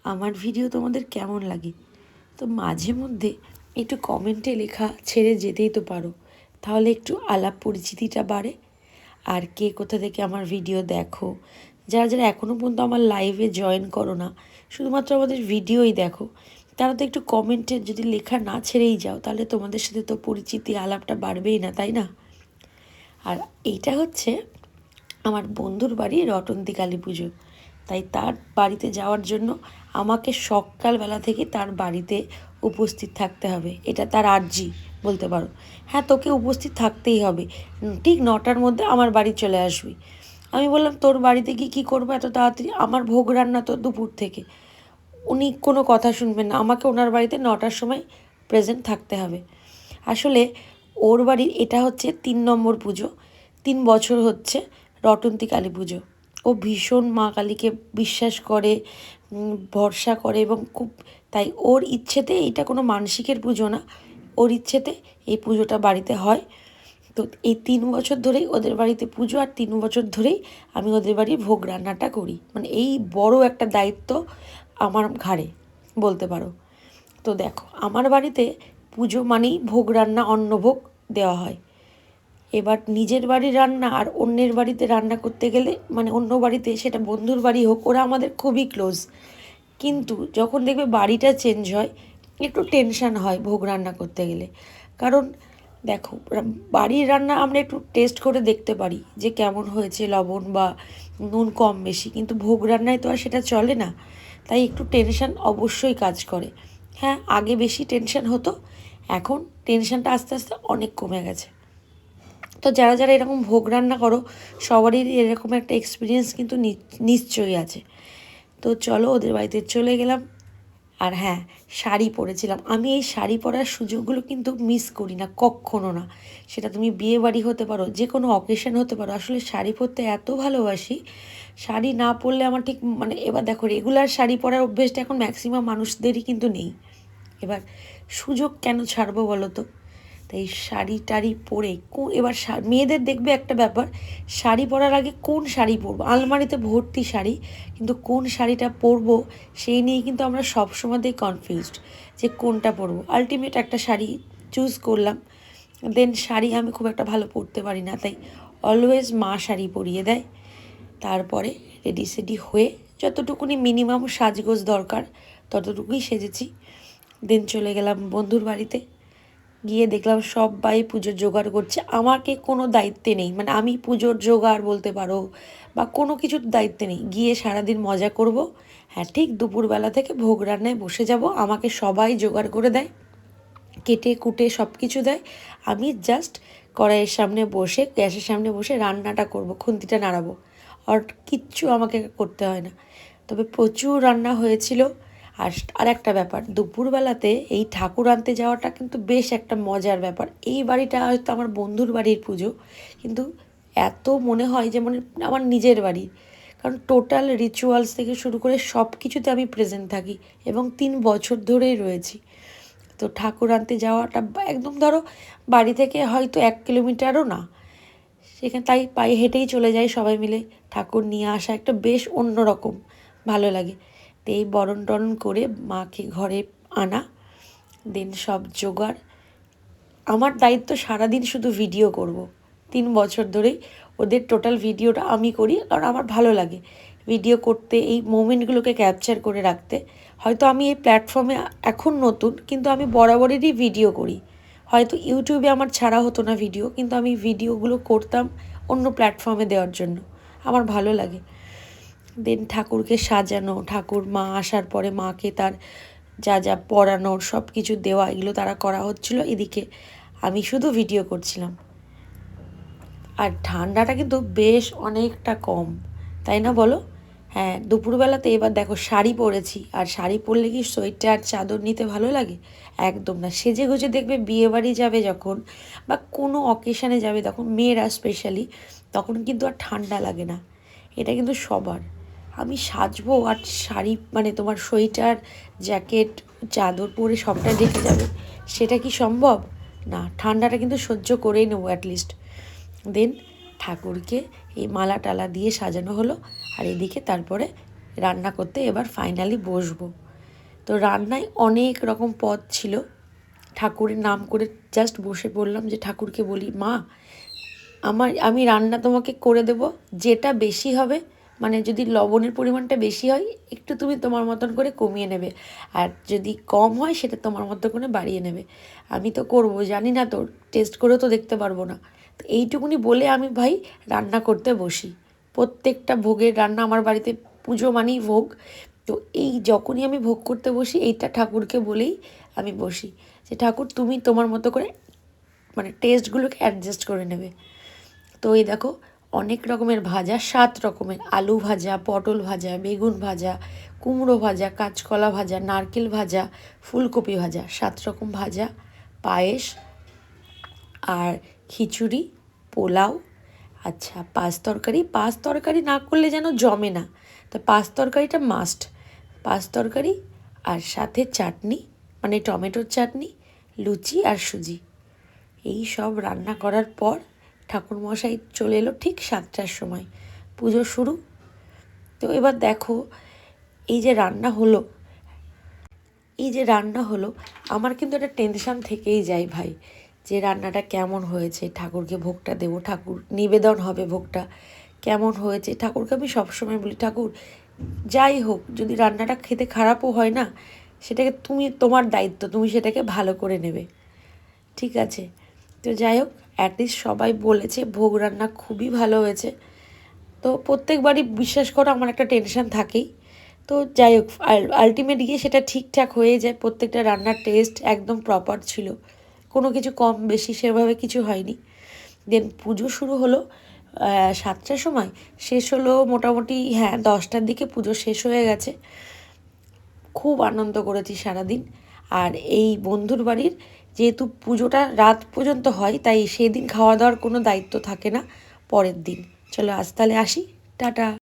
আমার ভিডিও তোমাদের কেমন লাগে। তো মাঝে মধ্যে একটু কমেন্টে লেখা ছেড়ে যেতেই তো পারো, তাহলে একটু আলাপ পরিচিতিটা বাড়ে। আর কে কোথা থেকে আমার ভিডিও দেখো, যারা যারা এখনও পর্যন্ত আমার লাইভে জয়েন করো না, শুধুমাত্র আমাদের ভিডিওই দেখো, তারা তো একটু কমেন্টে যদি লেখা না ছেড়েই যাও, তাহলে তোমাদের সাথে তো পরিচিতি আলাপটা বাড়বেই না, তাই না? আর এইটা হচ্ছে আমার বন্ধুর বাড়ি রটন্তী কালী পুজো, তাই তার বাড়িতে যাওয়ার জন্য আমাকে সকালবেলা থেকে তার বাড়িতে উপস্থিত থাকতে হবে। এটা তার আর্জি বলতে পারো। হ্যাঁ, তোকে উপস্থিত থাকতেই হবে, ঠিক 9টার মধ্যে আমার বাড়ি চলে আসবি। আমি বললাম, তোর বাড়িতে গিয়ে কী করবো এত তাড়াতাড়ি? আমার ভোগ রান্না তো দুপুর থেকে। উনি কোনো কথা শুনবেন না, আমাকে ওনার বাড়িতে 9টার সময় প্রেজেন্ট থাকতে হবে। আসলে ওর বাড়ির এটা হচ্ছে 3 নম্বর পুজো, 3 বছর হচ্ছে রটন্তী কালী পুজো। ও ভীষণ মা কালীকে বিশ্বাস করে, ভরসা করে, এবং খুব, তাই ওর ইচ্ছেতে এটা কোনো মানসিকের পুজো না, ওর ইচ্ছেতে এই পুজোটা বাড়িতে হয়। তো এই 3 বছর ধরেই ওদের বাড়িতে পুজো, আর 3 বছর ধরেই আমি ওদের বাড়ির ভোগ রান্নাটা করি। মানে এই বড় একটা দায়িত্ব আমার ঘাড়ে বলতে পারো। তো দেখো, আমার বাড়িতে পুজো মানেই ভোগ রান্না, অন্নভোগ দেওয়া হয়। এবার নিজের বাড়ির রান্না আর অন্যের বাড়িতে রান্না করতে গেলে, মানে অন্য বাড়িতে, সেটা বন্ধুর বাড়ি হোক, ওরা আমাদের খুবই ক্লোজ, কিন্তু যখন দেখবে বাড়িটা চেঞ্জ হয়, একটু টেনশান হয় ভোগ রান্না করতে গেলে। কারণ দেখো, বাড়ির রান্না আমরা একটু টেস্ট করে দেখতে পারি যে কেমন হয়েছে, লবণ বা নুন কম বেশি, কিন্তু ভোগ রান্নায় তো আর সেটা চলে না। তাই একটু টেনশান অবশ্যই কাজ করে। হ্যাঁ, আগে বেশি টেনশান হতো, এখন টেনশানটা আস্তে আস্তে অনেক কমে গেছে। তো যারা যারা এরকম ভোগ রান্না করো, সবারই এরকম একটা এক্সপিরিয়েন্স কিন্তু নিশ্চয়ই আছে। তো চলো, ওদের বাড়িতে চলে গেলাম। আর হ্যাঁ, শাড়ি পরেছিলাম। আমি এই শাড়ি পরার সুযোগগুলো কিন্তু মিস করি না, কক্ষণও না। সেটা তুমি বিয়ে বাড়ি হতে পারো, যে কোনো অকেশন হতে পারো, আসলে শাড়ি পরতে এত ভালোবাসি। শাড়ি না পরলে আমার ঠিক, মানে এবার দেখো, রেগুলার শাড়ি পরার অভ্যেসটা এখন ম্যাক্সিমাম মানুষদেরই কিন্তু নেই। এবার সুযোগ কেন ছাড়বো বলো তো? তাই শাড়ি টাড়ি পরে এবার মেয়েদের দেখবে একটা ব্যাপার, শাড়ি পরার আগে কোন শাড়ি পরবো, আলমারিতে ভর্তি শাড়ি, কিন্তু কোন শাড়িটা পরবো সেই নিয়ে কিন্তু আমরা সব সময়তেই কনফিউজড যে কোনটা পরবো। আলটিমেট একটা শাড়ি চুজ করলাম। দেন শাড়ি আমি খুব একটা ভালো পরতে পারি না, তাই অলওয়েজ মা শাড়ি পরিয়ে দেয়। তারপরে রেডি সেডি হয়ে যতটুকুনি মিনিমাম সাজগোজ দরকার ততটুকুই সেজেছি। দেন চলে গেলাম বন্ধুর বাড়িতে। গিয়ে দেখলাম সবাই পুজোর জোগাড় করছে, আমাকে কোনো দায়িত্বে নেই, মানে আমি পুজোর জোগাড় বলতে পারো বা কোনো কিছুর দায়িত্বে নেই। গিয়ে সারাদিন মজা করব। হ্যাঁ, ঠিক দুপুরবেলা থেকে ভোগ রান্নায় বসে যাব, আমাকে সবাই জোগাড় করে দেয়, কেটে কুটে সব কিছু দেয়। আমি জাস্ট কড়াইয়ের সামনে বসে, গ্যাসের সামনে বসে রান্নাটা করব, খুন্তিটা নাড়াবো, আর কিচ্ছু আমাকে করতে হয় না। তবে প্রচুর রান্না হয়েছিল। আর একটা ব্যাপার, দুপুরবেলাতে এই ঠাকুর আনতে যাওয়াটা কিন্তু বেশ একটা মজার ব্যাপার। এই বাড়িটা হয়তো আমার বন্ধুর বাড়ির পুজো, কিন্তু এত মনে হয় যে মানে আমার নিজের বাড়ি। কারণ টোটাল রিচুয়ালস থেকে শুরু করে সব কিছুতে আমি প্রেজেন্ট থাকি, এবং 3 বছর ধরেই রয়েছি। তো ঠাকুর আনতে যাওয়াটা একদম ধরো বাড়ি থেকে হয়তো 1 কিলোমিটারও না, সেখানে তাই পায়ে হেঁটেই চলে যাই সবাই মিলে। ঠাকুর নিয়ে আসা একটা বেশ অন্যরকম ভালো লাগে। তো এই বরণ টরণ করে মাকে ঘরে আনা, দেন সব জোগাড়। আমার দায়িত্ব সারাদিন শুধু ভিডিও করব। 3 বছর ধরেই ওদের টোটাল ভিডিওটা আমি করি, কারণ আমার ভালো লাগে ভিডিও করতে, এই মোমেন্টগুলোকে ক্যাপচার করে রাখতে। হয়তো আমি এই প্ল্যাটফর্মে এখন নতুন, কিন্তু আমি বরাবরেরই ভিডিও করি। হয়তো ইউটিউবে আমার ছাড়া হতো না ভিডিও, কিন্তু আমি ভিডিওগুলো করতাম অন্য প্ল্যাটফর্মে দেওয়ার জন্য, আমার ভালো লাগে। দেন ঠাকুরকে সাজানো, ঠাকুর মা আসার পরে মাকে তার যা যা পরানোর সব কিছু দেওয়া, এগুলো তারা করা হচ্ছিল, এদিকে আমি শুধু ভিডিও করছিলাম। আর ঠান্ডাটা কিন্তু বেশ অনেকটা কম, তাই না বলো? হ্যাঁ, দুপুরবেলাতে এবার দেখো শাড়ি পরেছি, আর শাড়ি পরলে কি সোয়েটার চাদর নিতে ভালো লাগে? একদম না। সেজে গুজে দেখবে বিয়েবাড়ি যাবে যখন, বা কোনো অকেশানে যাবে, তখন মেয়েরা স্পেশালি, তখন কিন্তু আর ঠান্ডা লাগে না। এটা কিন্তু সবার। আমি সাজবো আর শাড়ি, মানে তোমার সোয়েটার, জ্যাকেট, চাদর পরে সবটা ঢেকে যাবে, সেটা কি সম্ভব? না, ঠান্ডাটা কিন্তু সহ্য করেই নেবো অ্যাটলিস্ট। দেন ঠাকুরকে এই মালা টালা দিয়ে সাজানো হলো, আর এদিকে তারপরে রান্না করতে এবার ফাইনালি বসবো। তো রান্নায় অনেক রকম পদ ছিল। ঠাকুরের নাম করে জাস্ট বসে পড়লাম, যে ঠাকুরকে বলি, মা আমি রান্না তোমাকে করে দেব, যেটা বেশি হবে, মানে যদি লবণের পরিমাণটা বেশি হয় একটু তুমি তোমার মতন করে কমিয়ে নেবে, আর যদি কম হয় সেটা তোমার মতো করে বাড়িয়ে নেবে। আমি তো করবো, জানি না তো, টেস্ট করেও তো দেখতে পারবো না। তো এইটুকুনি বলে আমি ভাই রান্না করতে বসি। প্রত্যেকটা ভোগের রান্না আমার বাড়িতে, পুজো মানেই ভোগ। তো এই যখনই আমি ভোগ করতে বসি, এইটা ঠাকুরকে বলেই আমি বসি, যে ঠাকুর তুমি তোমার মতো করে মানে টেস্টগুলোকে অ্যাডজাস্ট করে নেবে। তো এই দেখো অনেক রকমের ভাজা, 7 রকমের, আলু ভাজা, পটল ভাজা, বেগুন ভাজা, কুমড়ো ভাজা, কাঁচকলা ভাজা, নারকেল ভাজা, ফুলকপি ভাজা, 7 রকম ভাজা, পায়েস আর খিচুড়ি, পোলাও, আচ্ছা পাঁচ তরকারি না করলে যেন জমে না, তো পাঁচ তরকারিটা মাস্ট। পাঁচ তরকারি আর সাথে চাটনি, মানে টমেটোর চাটনি, লুচি আর সুজি। এই সব রান্না করার পর ঠাকুরমশাই চলে এলো ঠিক 7টার সময়, পুজো শুরু। তো এবার দেখো এই যে রান্না হলো, আমার কিন্তু একটা টেনশান থেকেই যায় ভাই, যে রান্নাটা কেমন হয়েছে, ঠাকুরকে ভোগটা দেবো, ঠাকুর নিবেদন হবে, ভোগটা কেমন হয়েছে। ঠাকুরকে আমি সবসময় বলি, ঠাকুর যাই হোক, যদি রান্নাটা খেতে খারাপও হয় না, সেটাকে তোমার দায়িত্ব, তুমি সেটাকে ভালো করে নেবে, ঠিক আছে। তো যাই হোক, অ্যাটলিস্ট সবাই বলেছে ভোগ রান্না খুবই ভালো হয়েছে। তো প্রত্যেকবারই বিশ্বাস করো আমার একটা টেনশন থাকেই। তো যাই হোক, আলটিমেট গিয়ে সেটা ঠিকঠাক হয়ে যায়। প্রত্যেকটা রান্নার টেস্ট একদম প্রপার ছিল, কোনো কিছু কম বেশি সেভাবে কিছু হয়নি। দেন পুজো শুরু হলো 7টার সময়, শেষ হলো মোটামুটি 10টার দিকে পুজো শেষ হয়ে গেছে। খুব আনন্দ করেছি সারাদিন। আর এই বন্ধুর বাড়ির যেহেতু পুজোটা রাত পর্যন্ত হয়, তাই সেদিন খাওয়া দাওয়ার কোনো দায়িত্ব থাকে না পরের দিন। চলো আজ তাহলে আসি, টাটা।